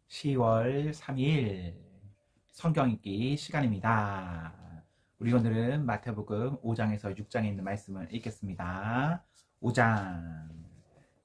10월 3일 성경 읽기 시간입니다. 우리 오늘은 마태복음 5장에서 6장에 있는 말씀을 읽겠습니다. 5장.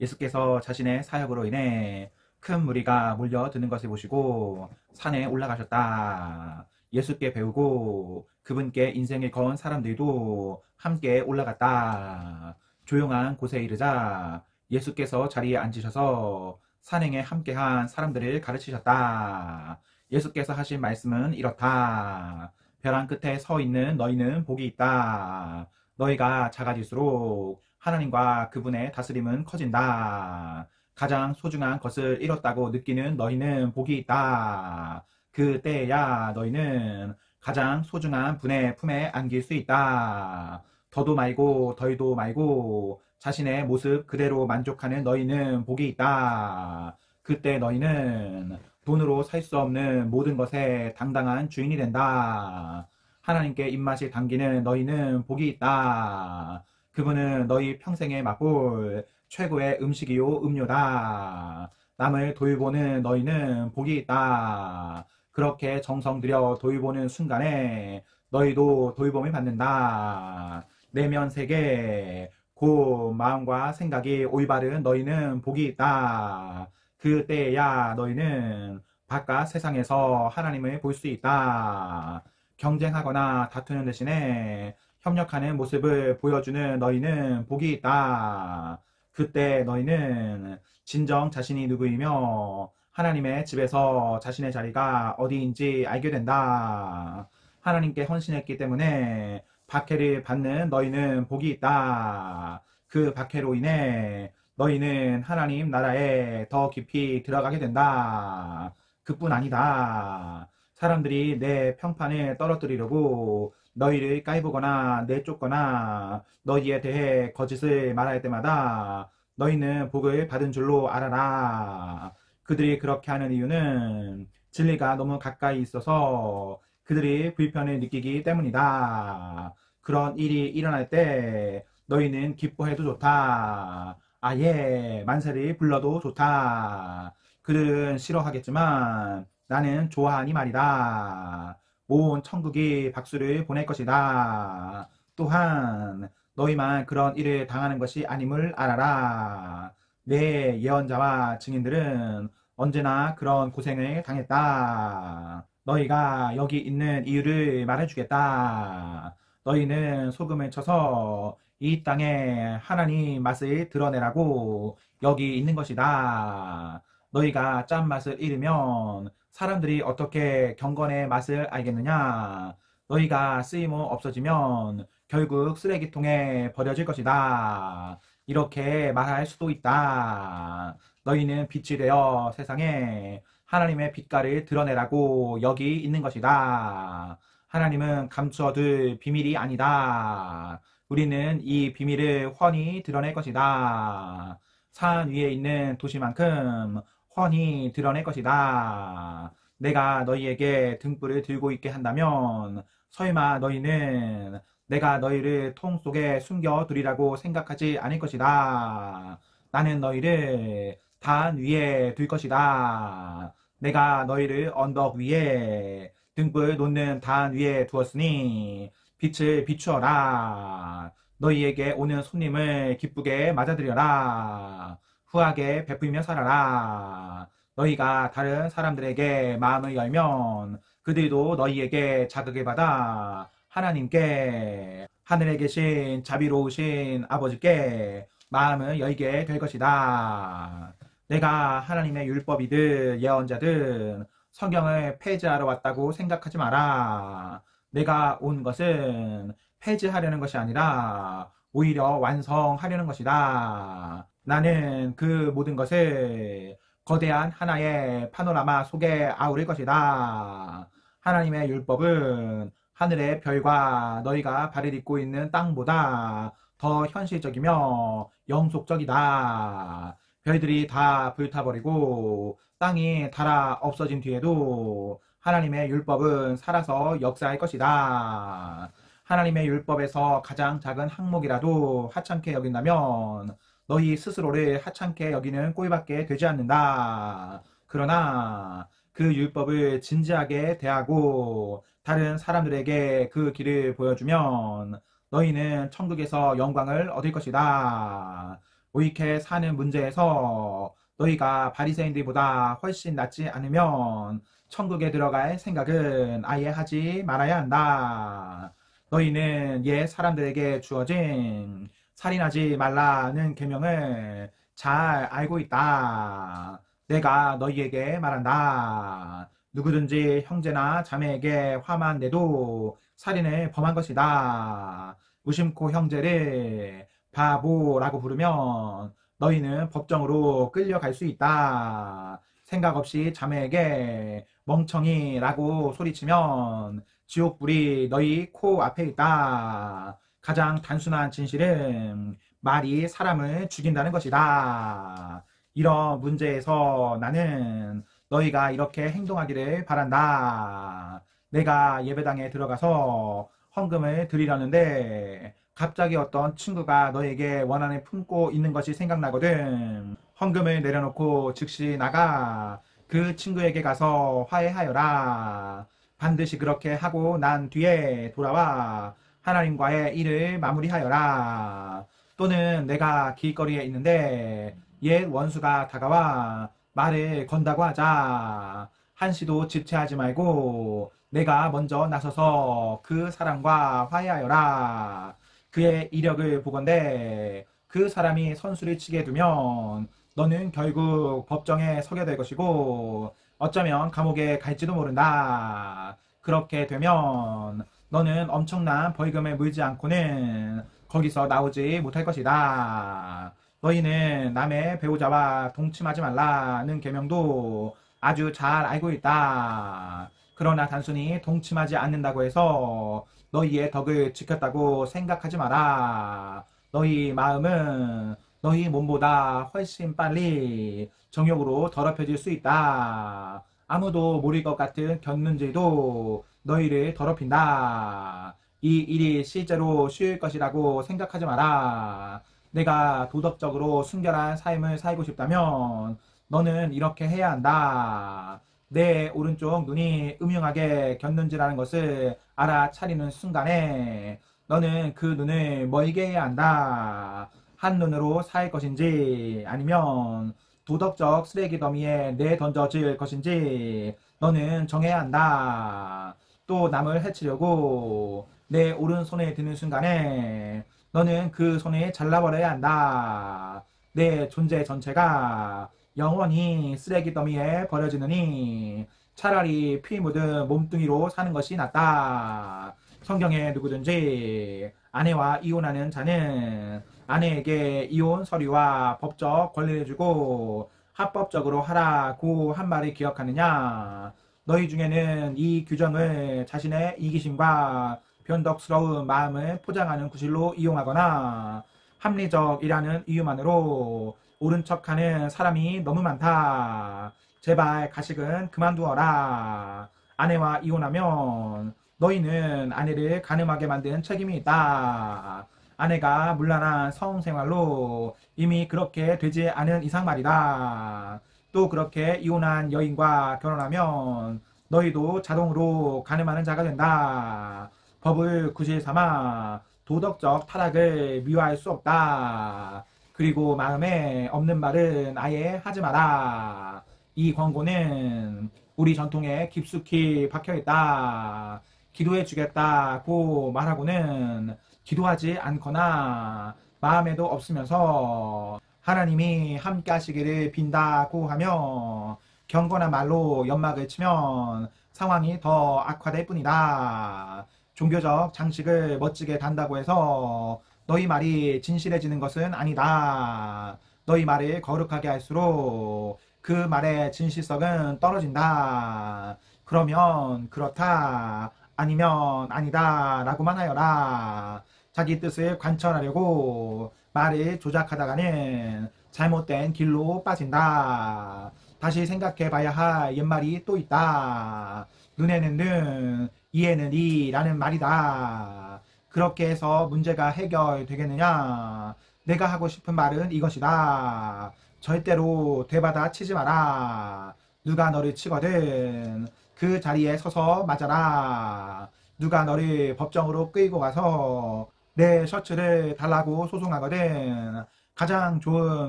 예수께서 자신의 사역으로 인해 큰 무리가 몰려드는 것을 보시고 산에 올라가셨다. 예수께 배우고 그분께 인생을 건 사람들도 함께 올라갔다. 조용한 곳에 이르자 예수께서 자리에 앉으셔서 산행에 함께한 사람들을 가르치셨다. 예수께서 하신 말씀은 이렇다. 벼랑 끝에 서 있는 너희는 복이 있다. 너희가 작아질수록 하나님과 그분의 다스림은 커진다. 가장 소중한 것을 잃었다고 느끼는 너희는 복이 있다. 그때야 너희는 가장 소중한 분의 품에 안길 수 있다. 더도 말고 덜도 말고 자신의 모습 그대로 만족하는 너희는 복이 있다. 그때 너희는 돈으로 살 수 없는 모든 것의 당당한 주인이 된다. 하나님께 입맛이 당기는 너희는 복이 있다. 그분은 너희 평생에 맛볼 최고의 음식이요 음료다. 남을 돌보는 너희는 복이 있다. 그렇게 정성 들여 돌보는 순간에 너희도 돌봄을 받는다. 내면 세계 곧 마음과 생각이 올바른 너희는 복이 있다. 그때야 너희는 바깥 세상에서 하나님을 볼 수 있다. 경쟁하거나 다투는 대신에 협력하는 모습을 보여주는 너희는 복이 있다. 그때 너희는 진정 자신이 누구이며 하나님의 집에서 자신의 자리가 어디인지 알게 된다. 하나님께 헌신했기 때문에 박해를 받는 너희는 복이 있다. 그 박해로 인해 너희는 하나님 나라에 더 깊이 들어가게 된다. 그뿐 아니다. 사람들이 내 평판을 떨어뜨리려고 너희를 까이보거나 내쫓거나 너희에 대해 거짓을 말할 때마다 너희는 복을 받은 줄로 알아라. 그들이 그렇게 하는 이유는 진리가 너무 가까이 있어서 그들이 불편을 느끼기 때문이다. 그런 일이 일어날 때 너희는 기뻐해도 좋다. 아예 만세를 불러도 좋다. 그들은 싫어하겠지만 나는 좋아하니 말이다. 온 천국이 박수를 보낼 것이다. 또한 너희만 그런 일을 당하는 것이 아님을 알아라. 내 예언자와 증인들은 언제나 그런 고생을 당했다. 너희가 여기 있는 이유를 말해주겠다. 너희는 소금을 쳐서 이 땅에 하나님 맛을 드러내라고 여기 있는 것이다. 너희가 짠맛을 잃으면 사람들이 어떻게 경건의 맛을 알겠느냐? 너희가 쓰임없 없어지면 결국 쓰레기통에 버려질 것이다. 이렇게 말할 수도 있다. 너희는 빛이 되어 세상에 하나님의 빛깔을 드러내라고 여기 있는 것이다. 하나님은 감추어둘 비밀이 아니다. 우리는 이 비밀을 훤히 드러낼 것이다. 산 위에 있는 도시만큼 훤히 드러낼 것이다. 내가 너희에게 등불을 들고 있게 한다면 설마 너희는 내가 너희를 통 속에 숨겨두리라고 생각하지 않을 것이다. 나는 너희를 단 위에 둘 것이다. 내가 너희를 언덕 위에 등불 놓는 단 위에 두었으니 빛을 비추어라. 너희에게 오는 손님을 기쁘게 맞아들여라. 후하게 베풀며 살아라. 너희가 다른 사람들에게 마음을 열면 그들도 너희에게 자극을 받아 하나님께 하늘에 계신 자비로우신 아버지께 마음을 열게 될 것이다. 내가 하나님의 율법이든 예언자든 성경을 폐지하러 왔다고 생각하지 마라. 내가 온 것은 폐지하려는 것이 아니라 오히려 완성하려는 것이다. 나는 그 모든 것을 거대한 하나의 파노라마 속에 아우를 것이다. 하나님의 율법은 하늘의 별과 너희가 발을 딛고 있는 땅보다 더 현실적이며 영속적이다. 별들이 다 불타버리고 땅이 닳아 없어진 뒤에도 하나님의 율법은 살아서 역사할 것이다. 하나님의 율법에서 가장 작은 항목이라도 하찮게 여긴다면 너희 스스로를 하찮게 여기는 꼴밖에 되지 않는다. 그러나 그 율법을 진지하게 대하고 다른 사람들에게 그 길을 보여주면 너희는 천국에서 영광을 얻을 것이다. 옳게 사는 문제에서 너희가 바리새인들보다 훨씬 낫지 않으면 천국에 들어갈 생각은 아예 하지 말아야 한다. 너희는 옛 사람들에게 주어진 살인하지 말라는 계명을 잘 알고 있다. 내가 너희에게 말한다. 누구든지 형제나 자매에게 화만 내도 살인을 범한 것이다. 무심코 형제를 바보라고 부르면 너희는 법정으로 끌려갈 수 있다. 생각 없이 자매에게 멍청이라고 소리치면 지옥불이 너희 코 앞에 있다. 가장 단순한 진실은 말이 사람을 죽인다는 것이다. 이런 문제에서 나는 너희가 이렇게 행동하기를 바란다. 내가 예배당에 들어가서 헌금을 드리려는데 갑자기 어떤 친구가 너에게 원한을 품고 있는 것이 생각나거든. 헌금을 내려놓고 즉시 나가 그 친구에게 가서 화해하여라. 반드시 그렇게 하고 난 뒤에 돌아와 하나님과의 일을 마무리하여라. 또는 내가 길거리에 있는데 옛 원수가 다가와 말을 건다고 하자. 한시도 지체하지 말고 내가 먼저 나서서 그 사람과 화해하여라. 그의 이력을 보건대 그 사람이 선수를 치게 두면 너는 결국 법정에 서게 될 것이고 어쩌면 감옥에 갈지도 모른다. 그렇게 되면 너는 엄청난 벌금을 물지 않고는 거기서 나오지 못할 것이다. 너희는 남의 배우자와 동침하지 말라는 계명도 아주 잘 알고 있다. 그러나 단순히 동침하지 않는다고 해서 너희의 덕을 지켰다고 생각하지 마라. 너희 마음은 너희 몸보다 훨씬 빨리 정욕으로 더럽혀질 수 있다. 아무도 모를 것 같은 곁눈질도 너희를 더럽힌다. 이 일이 실제로 쉬울 것이라고 생각하지 마라. 내가 도덕적으로 순결한 삶을 살고 싶다면 너는 이렇게 해야 한다. 내 오른쪽 눈이 음흉하게 곁눈질하는 것을 알아차리는 순간에 너는 그 눈을 멀게 해야 한다. 한 눈으로 살 것인지 아니면 도덕적 쓰레기 더미에 내던져질 것인지 너는 정해야 한다. 또 남을 해치려고 내 오른손에 드는 순간에 너는 그 손을 잘라버려야 한다. 내 존재 전체가 영원히 쓰레기 더미에 버려지느니 차라리 피 묻은 몸뚱이로 사는 것이 낫다. 성경에 누구든지 아내와 이혼하는 자는 아내에게 이혼 서류와 법적 권리를 주고 합법적으로 하라고 한 말을 기억하느냐? 너희 중에는 이 규정을 자신의 이기심과 변덕스러운 마음을 포장하는 구실로 이용하거나 합리적이라는 이유만으로 옳은 척하는 사람이 너무 많다. 제발 가식은 그만두어라. 아내와 이혼하면 너희는 아내를 간음하게 만든 책임이 있다. 아내가 문란한 성생활로 이미 그렇게 되지 않은 이상 말이다. 또 그렇게 이혼한 여인과 결혼하면 너희도 자동으로 간음하는 자가 된다. 법을 구실 삼아 도덕적 타락을 미워할 수 없다. 그리고 마음에 없는 말은 아예 하지 마라. 이 권고는 우리 전통에 깊숙이 박혀있다. 기도해 주겠다고 말하고는 기도하지 않거나 마음에도 없으면서 하나님이 함께 하시기를 빈다고 하며 경건한 말로 연막을 치면 상황이 더 악화될 뿐이다. 종교적 장식을 멋지게 단다고 해서 너희 말이 진실해지는 것은 아니다. 너희 말을 거룩하게 할수록 그 말의 진실성은 떨어진다. 그러면 그렇다, 아니면 아니다 라고만 하여라. 자기 뜻을 관철하려고 말을 조작하다가는 잘못된 길로 빠진다. 다시 생각해 봐야 할 옛말이 또 있다. 눈에는 눈, 이에는 이라는 말이다. 그렇게 해서 문제가 해결되겠느냐? 내가 하고 싶은 말은 이것이다. 절대로 되받아 치지 마라. 누가 너를 치거든 그 자리에 서서 맞아라. 누가 너를 법정으로 끌고 가서 내 셔츠를 달라고 소송하거든 가장 좋은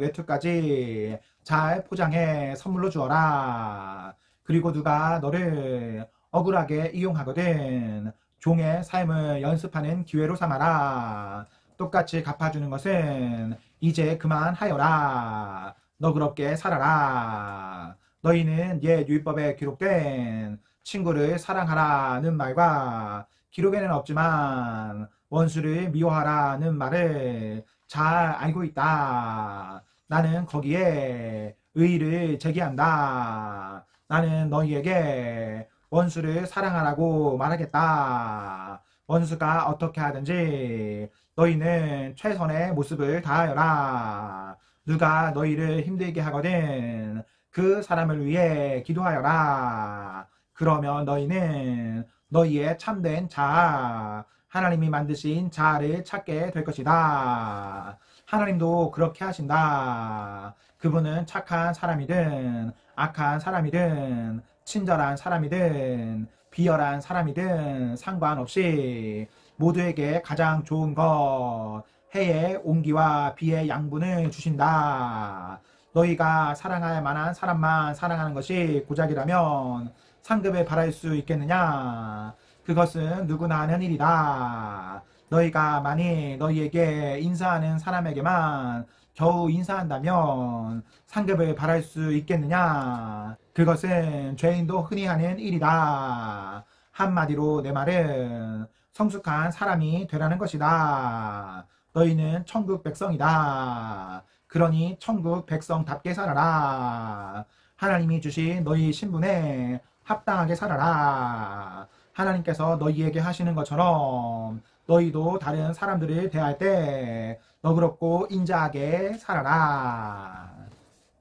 외투까지 잘 포장해 선물로 주어라. 그리고 누가 너를 억울하게 이용하거든 종의 삶을 연습하는 기회로 삼아라. 똑같이 갚아주는 것은 이제 그만하여라. 너그럽게 살아라. 너희는 옛 율법에 기록된 친구를 사랑하라는 말과 기록에는 없지만 원수를 미워하라는 말을 잘 알고 있다. 나는 거기에 의의를 제기한다. 나는 너희에게 원수를 사랑하라고 말하겠다. 원수가 어떻게 하든지 너희는 최선의 모습을 다하여라. 누가 너희를 힘들게 하거든 그 사람을 위해 기도하여라. 그러면 너희는 너희의 참된 자아, 하나님이 만드신 자아를 찾게 될 것이다. 하나님도 그렇게 하신다. 그분은 착한 사람이든 악한 사람이든 친절한 사람이든 비열한 사람이든 상관없이 모두에게 가장 좋은 것, 해의 온기와 비의 양분을 주신다. 너희가 사랑할 만한 사람만 사랑하는 것이 고작이라면 상급을 바랄 수 있겠느냐? 그것은 누구나 하는 일이다. 너희가 만일 너희에게 인사하는 사람에게만 겨우 인사한다면 상급을 바랄 수 있겠느냐? 그것은 죄인도 흔히 하는 일이다. 한마디로 내 말은 성숙한 사람이 되라는 것이다. 너희는 천국 백성이다. 그러니 천국 백성답게 살아라. 하나님이 주신 너희 신분에 합당하게 살아라. 하나님께서 너희에게 하시는 것처럼 너희도 다른 사람들을 대할 때 너그럽고 인자하게 살아라.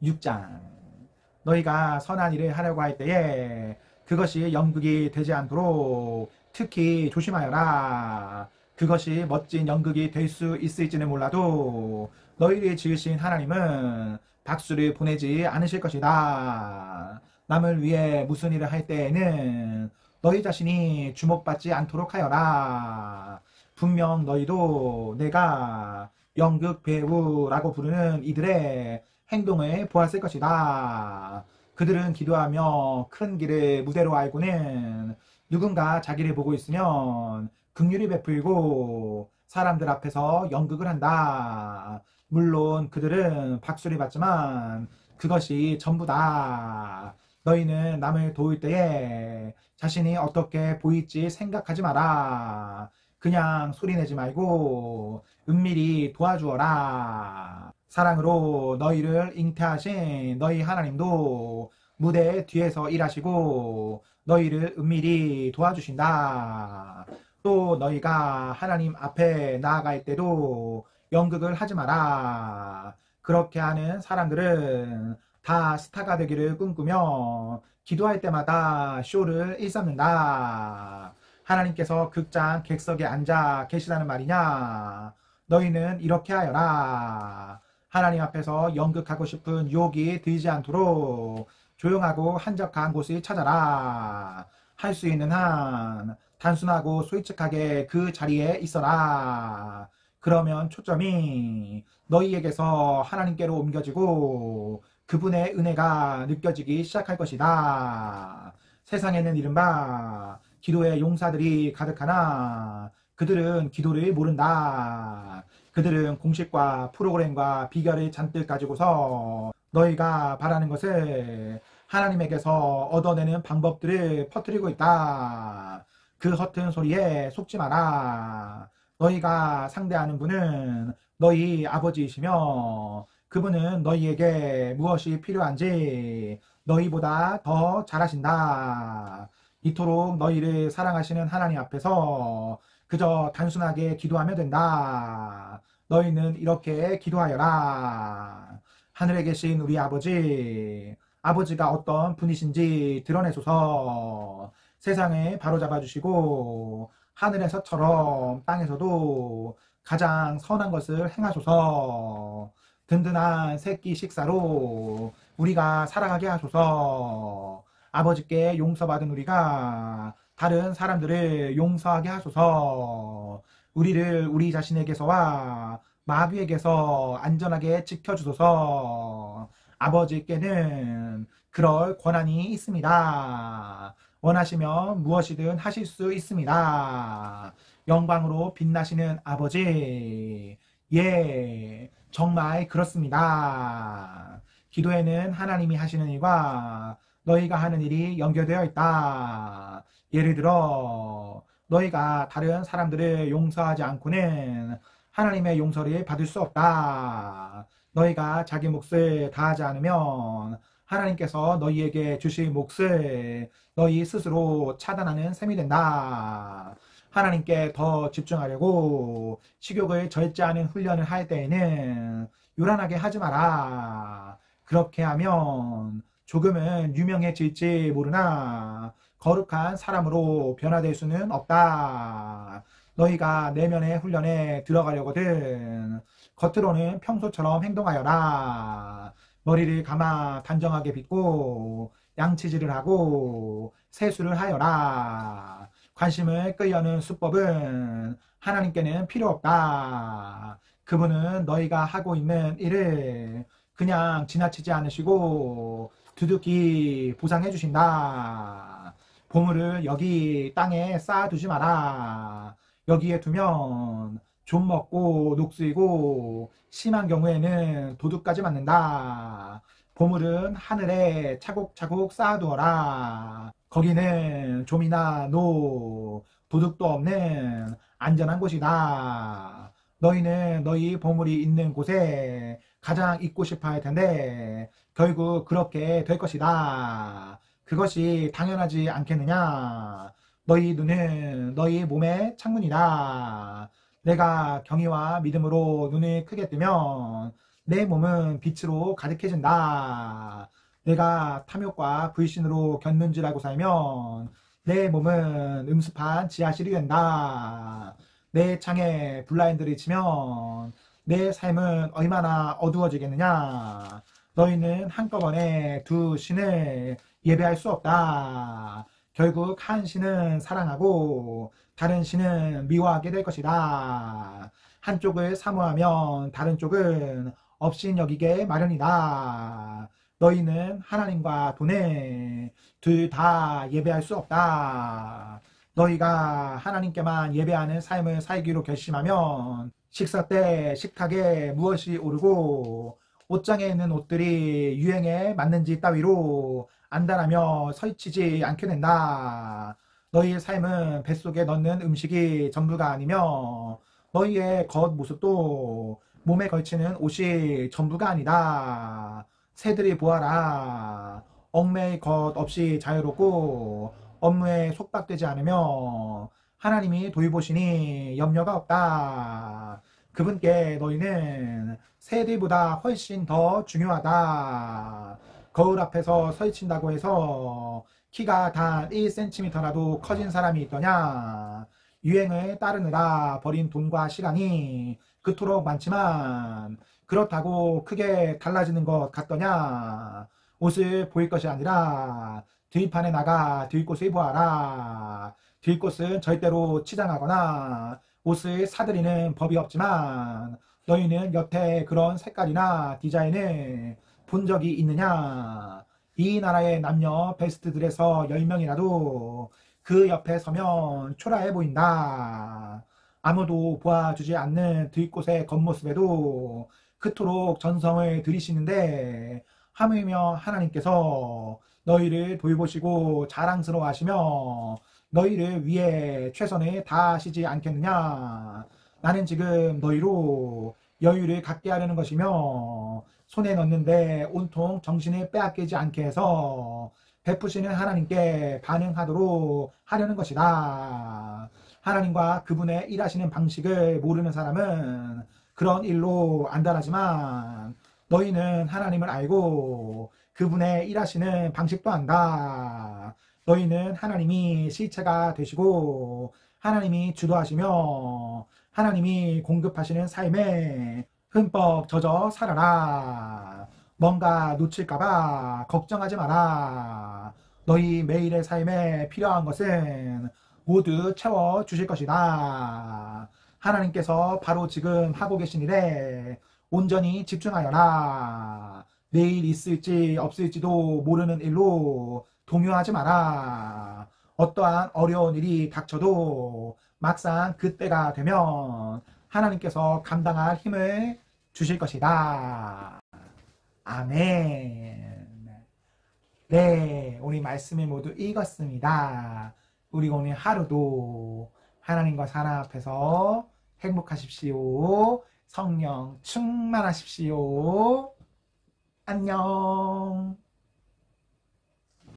6장. 너희가 선한 일을 하려고 할 때에 그것이 연극이 되지 않도록 특히 조심하여라. 그것이 멋진 연극이 될 수 있을지는 몰라도 너희를 지으신 하나님은 박수를 보내지 않으실 것이다. 남을 위해 무슨 일을 할 때에는 너희 자신이 주목받지 않도록 하여라. 분명 너희도 내가 연극 배우라고 부르는 이들의 행동을 보았을 것이다. 그들은 기도하며 큰 길을 무대로 알고는 누군가 자기를 보고 있으면 긍휼히 베풀고 사람들 앞에서 연극을 한다. 물론 그들은 박수를 받지만 그것이 전부다. 너희는 남을 도울 때에 자신이 어떻게 보일지 생각하지 마라. 그냥 소리내지 말고 은밀히 도와주어라. 사랑으로 너희를 잉태하신 너희 하나님도 무대 뒤에서 일하시고 너희를 은밀히 도와주신다. 또 너희가 하나님 앞에 나아갈 때도 연극을 하지 마라. 그렇게 하는 사람들은 다 스타가 되기를 꿈꾸며 기도할 때마다 쇼를 일삼는다. 하나님께서 극장 객석에 앉아 계시다는 말이냐? 너희는 이렇게 하여라. 하나님 앞에서 연극하고 싶은 유혹이 들지 않도록 조용하고 한적한 곳을 찾아라. 할 수 있는 한 단순하고 솔직하게 그 자리에 있어라. 그러면 초점이 너희에게서 하나님께로 옮겨지고 그분의 은혜가 느껴지기 시작할 것이다. 세상에는 이른바 기도의 용사들이 가득하나 그들은 기도를 모른다. 그들은 공식과 프로그램과 비결을 잔뜩 가지고서 너희가 바라는 것을 하나님에게서 얻어내는 방법들을 퍼뜨리고 있다. 그 허튼 소리에 속지 마라. 너희가 상대하는 분은 너희 아버지이시며 그분은 너희에게 무엇이 필요한지 너희보다 더 잘하신다. 이토록 너희를 사랑하시는 하나님 앞에서 그저 단순하게 기도하면 된다. 너희는 이렇게 기도하여라. 하늘에 계신 우리 아버지, 아버지가 어떤 분이신지 드러내소서. 세상을 바로잡아 주시고 하늘에서처럼 땅에서도 가장 선한 것을 행하소서. 든든한 새끼 식사로 우리가 살아가게 하소서. 아버지께 용서받은 우리가 다른 사람들을 용서하게 하소서. 우리를 우리 자신에게서와 마귀에게서 안전하게 지켜주소서. 아버지께는 그럴 권한이 있습니다. 원하시면 무엇이든 하실 수 있습니다. 영광으로 빛나시는 아버지, 예, 정말 그렇습니다. 기도에는 하나님이 하시는 일과 너희가 하는 일이 연결되어 있다. 예를 들어 너희가 다른 사람들을 용서하지 않고는 하나님의 용서를 받을 수 없다. 너희가 자기 몫을 다하지 않으면 하나님께서 너희에게 주실 몫을 너희 스스로 차단하는 셈이 된다. 하나님께 더 집중하려고 식욕을 절제하는 훈련을 할 때에는 요란하게 하지 마라. 그렇게 하면 조금은 유명해질지 모르나 거룩한 사람으로 변화될 수는 없다. 너희가 내면의 훈련에 들어가려거든 겉으로는 평소처럼 행동하여라. 머리를 감아 단정하게 빗고 양치질을 하고 세수를 하여라. 관심을 끌려는 수법은 하나님께는 필요 없다. 그분은 너희가 하고 있는 일을 그냥 지나치지 않으시고 두둑이 보상해 주신다. 보물을 여기 땅에 쌓아두지 마라. 여기에 두면 좀 먹고 녹슬고 심한 경우에는 도둑까지 맞는다. 보물은 하늘에 차곡차곡 쌓아두어라. 거기는 좀이나 도둑도 없는 안전한 곳이다. 너희는 너희 보물이 있는 곳에 가장 있고 싶어 할 텐데 결국 그렇게 될 것이다. 그것이 당연하지 않겠느냐? 너희 눈은 너희 몸의 창문이다. 내가 경의와 믿음으로 눈을 크게 뜨면 내 몸은 빛으로 가득해진다. 내가 탐욕과 불신으로 곁눈질하고 살면 내 몸은 음습한 지하실이 된다. 내 창에 블라인드를 치면 내 삶은 얼마나 어두워지겠느냐. 너희는 한꺼번에 두 신을 예배할 수 없다. 결국 한 신은 사랑하고 다른 신은 미워하게 될 것이다. 한쪽을 사모하면 다른 쪽은 업신여기게 마련이다. 너희는 하나님과 돈을 둘 다 예배할 수 없다. 너희가 하나님께만 예배하는 삶을 살기로 결심하면 식사 때 식탁에 무엇이 오르고 옷장에 있는 옷들이 유행에 맞는지 따위로 안달하며 설치지 않게 된다. 너희의 삶은 뱃속에 넣는 음식이 전부가 아니며 너희의 겉모습도 몸에 걸치는 옷이 전부가 아니다. 새들이 보아라. 얽매의 것 없이 자유롭고 업무에 속박되지 않으며 하나님이 돌보시니 염려가 없다. 그분께 너희는 새들보다 훨씬 더 중요하다. 거울 앞에서 설친다고 해서 키가 단 1cm라도 커진 사람이 있더냐? 유행을 따르느라 버린 돈과 시간이 그토록 많지만 그렇다고 크게 달라지는 것 같더냐? 옷을 보일 것이 아니라 들판에 나가 들꽃을 보아라. 들꽃은 절대로 치장하거나 옷을 사들이는 법이 없지만 너희는 여태 그런 색깔이나 디자인을 본 적이 있느냐? 이 나라의 남녀 베스트들에서 10명이라도 그 옆에 서면 초라해 보인다. 아무도 보아주지 않는 들꽃의 겉모습에도 그토록 전성을 들이시는데 하물며 하나님께서 너희를 돌보시고 자랑스러워 하시며 너희를 위해 최선을 다하시지 않겠느냐. 나는 지금 너희로 여유를 갖게 하려는 것이며 손에 넣는데 온통 정신을 빼앗기지 않게 해서 베푸시는 하나님께 반응하도록 하려는 것이다. 하나님과 그분의 일하시는 방식을 모르는 사람은 그런 일로 안달하지만 너희는 하나님을 알고 그분의 일하시는 방식도 안다. 너희는 하나님이 실체가 되시고 하나님이 주도하시며 하나님이 공급하시는 삶에 흠뻑 젖어 살아라. 뭔가 놓칠까봐 걱정하지 마라. 너희 매일의 삶에 필요한 것은 모두 채워주실 것이다. 하나님께서 바로 지금 하고 계신 일에 온전히 집중하여라. 내일 있을지 없을지도 모르는 일로 동요하지 마라. 어떠한 어려운 일이 닥쳐도 막상 그때가 되면 하나님께서 감당할 힘을 주실 것이다. 아멘. 네, 우리 말씀을 모두 읽었습니다. 우리 오늘 하루도 하나님과 사랑 앞에서 행복하십시오. 성령 충만하십시오. 안녕.